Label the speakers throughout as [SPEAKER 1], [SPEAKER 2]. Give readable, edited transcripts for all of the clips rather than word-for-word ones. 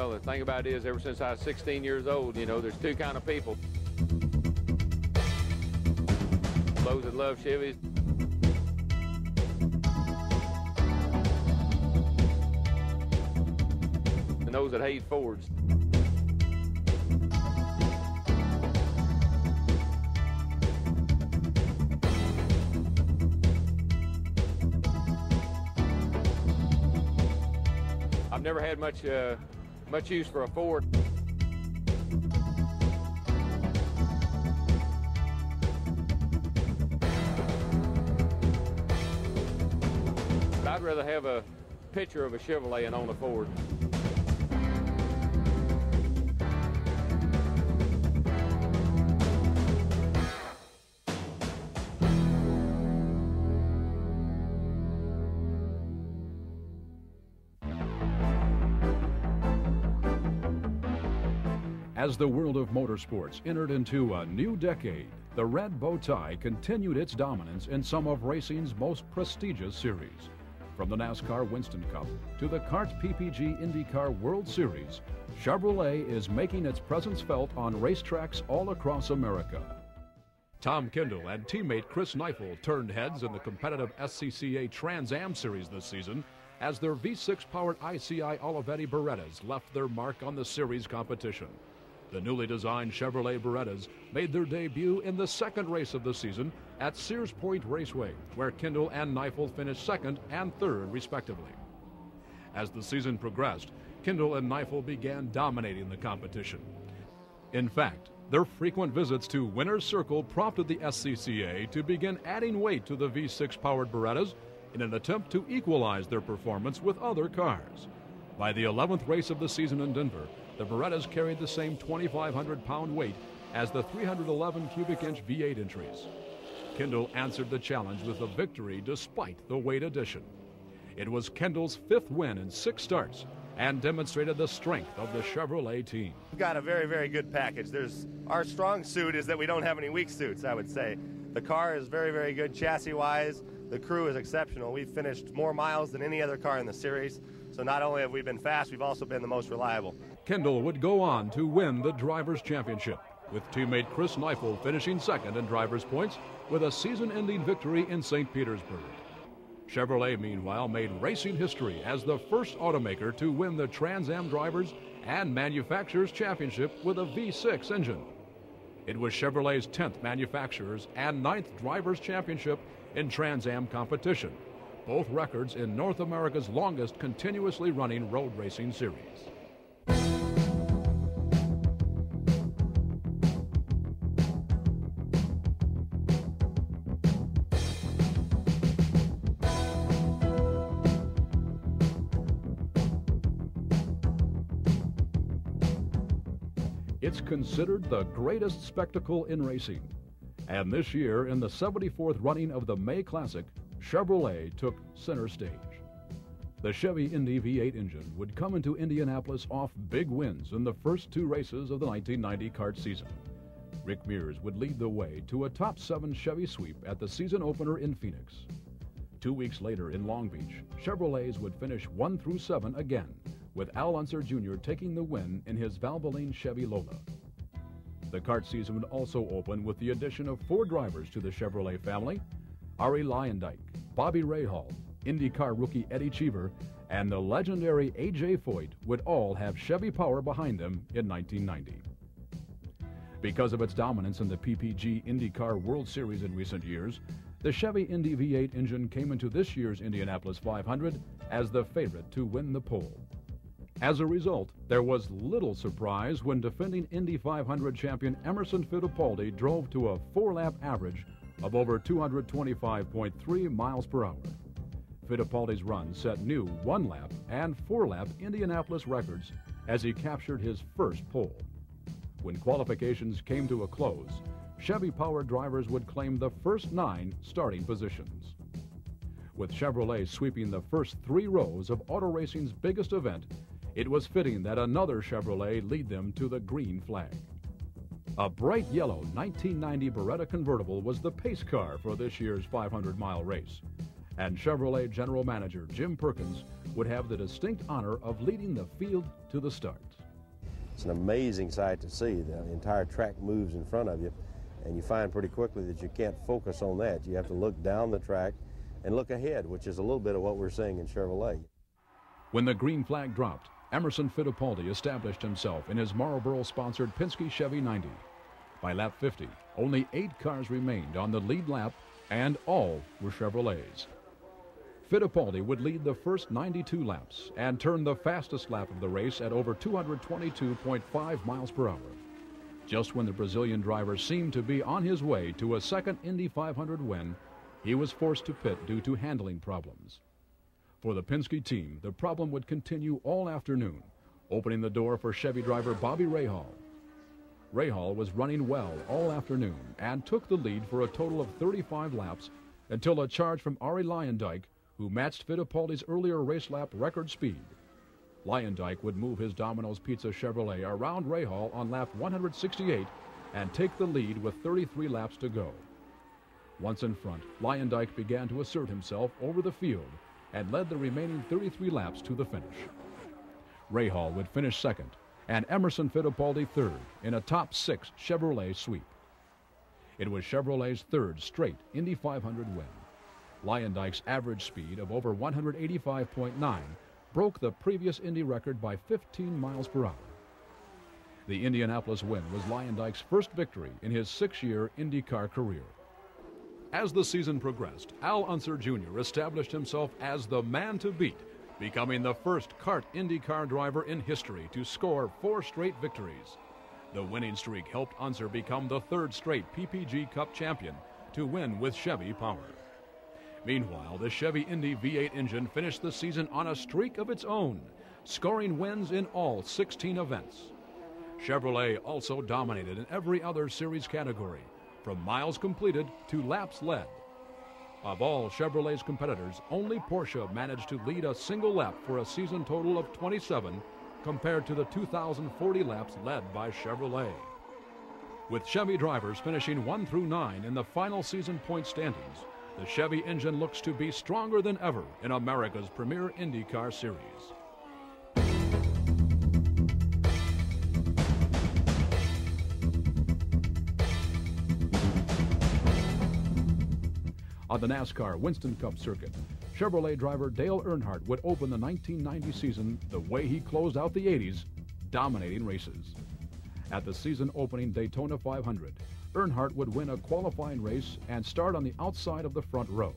[SPEAKER 1] Well, the thing about it is, ever since I was 16 years old, you know, there's two kind of people. Those that love Chevys. And those that hate Fords. I've never had much use for a Ford. But I'd rather have a picture of a Chevrolet and own a Ford.
[SPEAKER 2] As the world of motorsports entered into a new decade, the red bow tie continued its dominance in some of racing's most prestigious series. From the NASCAR Winston Cup to the CART PPG IndyCar World Series, Chevrolet is making its presence felt on racetracks all across America. Tom Kendall and teammate Chris Neifel turned heads in the competitive SCCA Trans Am Series this season as their V6-powered ICI Olivetti Berettas left their mark on the series competition. The newly designed Chevrolet Berettas made their debut in the second race of the season at Sears Point Raceway, where Kendall and Neifel finished second and third, respectively. As the season progressed, Kendall and Neifel began dominating the competition. In fact, their frequent visits to Winner's Circle prompted the SCCA to begin adding weight to the V6-powered Berettas in an attempt to equalize their performance with other cars. By the 11th race of the season in Denver, the Berettas carried the same 2,500-pound weight as the 311 cubic inch V8 entries. Kendall answered the challenge with a victory despite the weight addition. It was Kendall's fifth win in 6 starts and demonstrated the strength of the Chevrolet team.
[SPEAKER 3] We've got a very, very good package. Our strong suit is that we don't have any weak suits, I would say. The car is very, very good chassis-wise. The crew is exceptional. We've finished more miles than any other car in the series. So not only have we been fast, we've also been the most reliable.
[SPEAKER 2] Kendall would go on to win the Drivers' Championship, with teammate Chris Neifel finishing second in drivers' points with a season-ending victory in St. Petersburg. Chevrolet, meanwhile, made racing history as the first automaker to win the Trans Am Drivers' and Manufacturers' Championship with a V6 engine. It was Chevrolet's 10th Manufacturers' and 9th Drivers' Championship in Trans Am competition, both records in North America's longest continuously running road racing series. It's considered the greatest spectacle in racing. And this year, in the 74th running of the May Classic, Chevrolet took center stage. The Chevy Indy V8 engine would come into Indianapolis off big wins in the first 2 races of the 1990 kart season. Rick Mears would lead the way to a top 7 Chevy sweep at the season opener in Phoenix. 2 weeks later in Long Beach, Chevrolets would finish 1 through 7 again, with Al Unser Jr. taking the win in his Valvoline Chevy Lola. The kart season would also open with the addition of 4 drivers to the Chevrolet family: Arie Luyendyk, Bobby Rahal, IndyCar rookie Eddie Cheever, and the legendary A.J. Foyt would all have Chevy power behind them in 1990. Because of its dominance in the PPG IndyCar World Series in recent years, the Chevy Indy V8 engine came into this year's Indianapolis 500 as the favorite to win the pole. As a result, there was little surprise when defending Indy 500 champion Emerson Fittipaldi drove to a 4-lap average of over 225.3 miles per hour. Fittipaldi's run set new 1-lap and 4-lap Indianapolis records as he captured his first pole. When qualifications came to a close, Chevy-powered drivers would claim the first 9 starting positions. With Chevrolet sweeping the first 3 rows of auto racing's biggest event, it was fitting that another Chevrolet lead them to the green flag. A bright yellow 1990 Beretta convertible was the pace car for this year's 500-mile race, and Chevrolet General Manager Jim Perkins would have the distinct honor of leading the field to the start.
[SPEAKER 4] It's an amazing sight to see. The entire track moves in front of you, and you find pretty quickly that you can't focus on that. You have to look down the track and look ahead, which is a little bit of what we're seeing in Chevrolet.
[SPEAKER 2] When the green flag dropped, Emerson Fittipaldi established himself in his Marlboro-sponsored Penske Chevy 90. By lap 50, only 8 cars remained on the lead lap, and all were Chevrolets. Fittipaldi would lead the first 92 laps and turn the fastest lap of the race at over 222.5 miles per hour. Just when the Brazilian driver seemed to be on his way to a second Indy 500 win, he was forced to pit due to handling problems. For the Penske team, the problem would continue all afternoon, opening the door for Chevy driver Bobby Rahal. Rahal was running well all afternoon and took the lead for a total of 35 laps until a charge from Arie Luyendyk, who matched Fittipaldi's earlier race lap record speed. Luyendyk would move his Domino's Pizza Chevrolet around Rahal on lap 168 and take the lead with 33 laps to go. Once in front, Luyendyk began to assert himself over the field and led the remaining 33 laps to the finish. Rahal would finish second and Emerson Fittipaldi third in a top 6 Chevrolet sweep. It was Chevrolet's third straight Indy 500 win. Luyendyk's average speed of over 185.9 broke the previous Indy record by 15 miles per hour. The Indianapolis win was Luyendyk's first victory in his 6-year IndyCar career. As the season progressed, Al Unser Jr. established himself as the man to beat, becoming the first kart IndyCar driver in history to score 4 straight victories. The winning streak helped Unser become the 3rd straight PPG Cup champion to win with Chevy power. Meanwhile, the Chevy Indy V8 engine finished the season on a streak of its own, scoring wins in all 16 events. Chevrolet also dominated in every other series category, from miles completed to laps led. Of all Chevrolet's competitors, only Porsche managed to lead a single lap for a season total of 27, compared to the 2,040 laps led by Chevrolet. With Chevy drivers finishing 1 through 9 in the final season point standings, the Chevy engine looks to be stronger than ever in America's premier IndyCar series. On the NASCAR Winston Cup circuit, Chevrolet driver Dale Earnhardt would open the 1990 season the way he closed out the 80s, dominating races. At the season-opening Daytona 500, Earnhardt would win a qualifying race and start on the outside of the front row.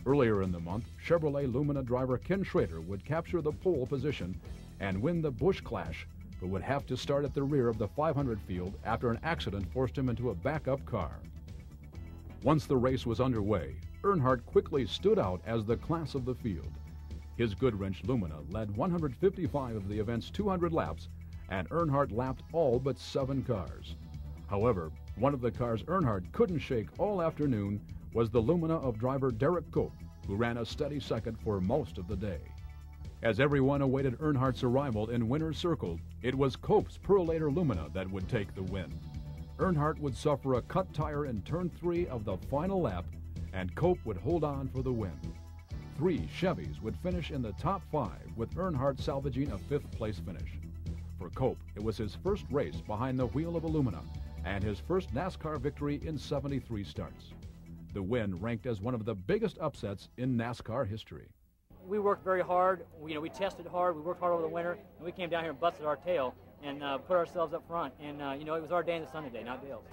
[SPEAKER 2] Earlier in the month, Chevrolet Lumina driver Ken Schrader would capture the pole position and win the Busch Clash, but would have to start at the rear of the 500 field after an accident forced him into a backup car. Once the race was underway, Earnhardt quickly stood out as the class of the field. His Goodwrench Lumina led 155 of the event's 200 laps, and Earnhardt lapped all but 7 cars. However, one of the cars Earnhardt couldn't shake all afternoon was the Lumina of driver Derek Cope, who ran a steady second for most of the day. As everyone awaited Earnhardt's arrival in winner's circle, it was Cope's Perlator Lumina that would take the win. Earnhardt would suffer a cut tire in turn 3 of the final lap, and Cope would hold on for the win. 3 Chevys would finish in the top 5, with Earnhardt salvaging a 5th place finish. For Cope, it was his first race behind the wheel of a Lumina, and his first NASCAR victory in 73 starts. The win ranked as one of the biggest upsets in NASCAR history.
[SPEAKER 5] We worked very hard. We tested hard. We worked hard over the winter, and we came down here and busted our tail and put ourselves up front. And it was our day in the sun today, not Dale's.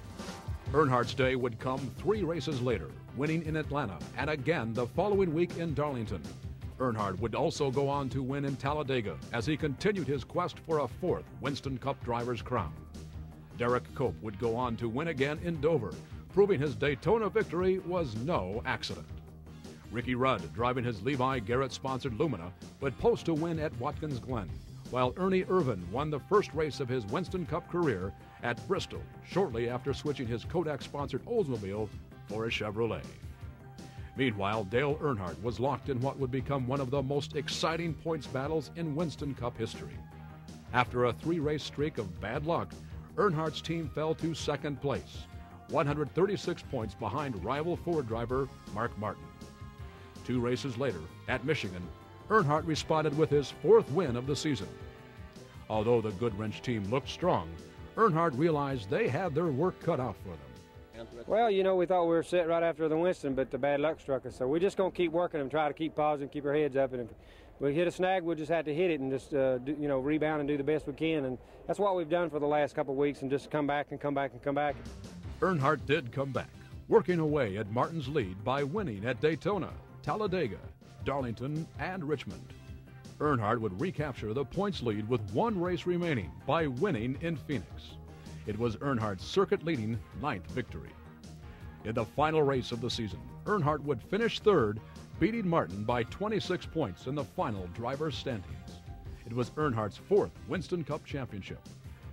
[SPEAKER 2] Earnhardt's day would come 3 races later, winning in Atlanta and again the following week in Darlington. Earnhardt would also go on to win in Talladega as he continued his quest for a 4th Winston Cup driver's crown. Derek Cope would go on to win again in Dover, proving his Daytona victory was no accident. Ricky Rudd, driving his Levi Garrett-sponsored Lumina, would post a win at Watkins Glen, while Ernie Irvan won the first race of his Winston Cup career at Bristol shortly after switching his Kodak-sponsored Oldsmobile for a Chevrolet. Meanwhile, Dale Earnhardt was locked in what would become one of the most exciting points battles in Winston Cup history. After a 3-race streak of bad luck, Earnhardt's team fell to 2nd place, 136 points behind rival Ford driver Mark Martin. 2 races later, at Michigan, Earnhardt responded with his 4th win of the season. Although the Goodwrench team looked strong, Earnhardt realized they had their work cut out for them.
[SPEAKER 6] Well, you know, we thought we were set right after the Winston, but the bad luck struck us. So we're just going to keep working and try to keep positive, keep our heads up. And if we hit a snag, we'll just have to hit it and just, you know, rebound and do the best we can. And that's what we've done for the last couple of weeks, and just come back and come back and come back.
[SPEAKER 2] Earnhardt did come back, working away at Martin's lead by winning at Daytona, Talladega, Darlington, and Richmond. Earnhardt would recapture the points lead with one race remaining by winning in Phoenix. It was Earnhardt's circuit-leading 9th victory. In the final race of the season, Earnhardt would finish third, beating Martin by 26 points in the final driver's standings. It was Earnhardt's 4th Winston Cup championship,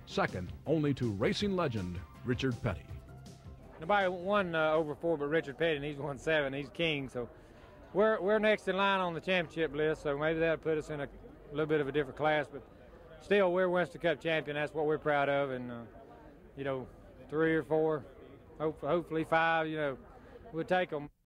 [SPEAKER 2] second only to racing legend Richard Petty.
[SPEAKER 6] Nobody won over 4 but Richard Petty, and he's won 7. He's king, so we're next in line on the championship list, so maybe that'll put us in a little bit of a different class, but still, we're Winston Cup champion. That's what we're proud of, and you know, 3 or 4, hopefully 5, you know, we'll take them.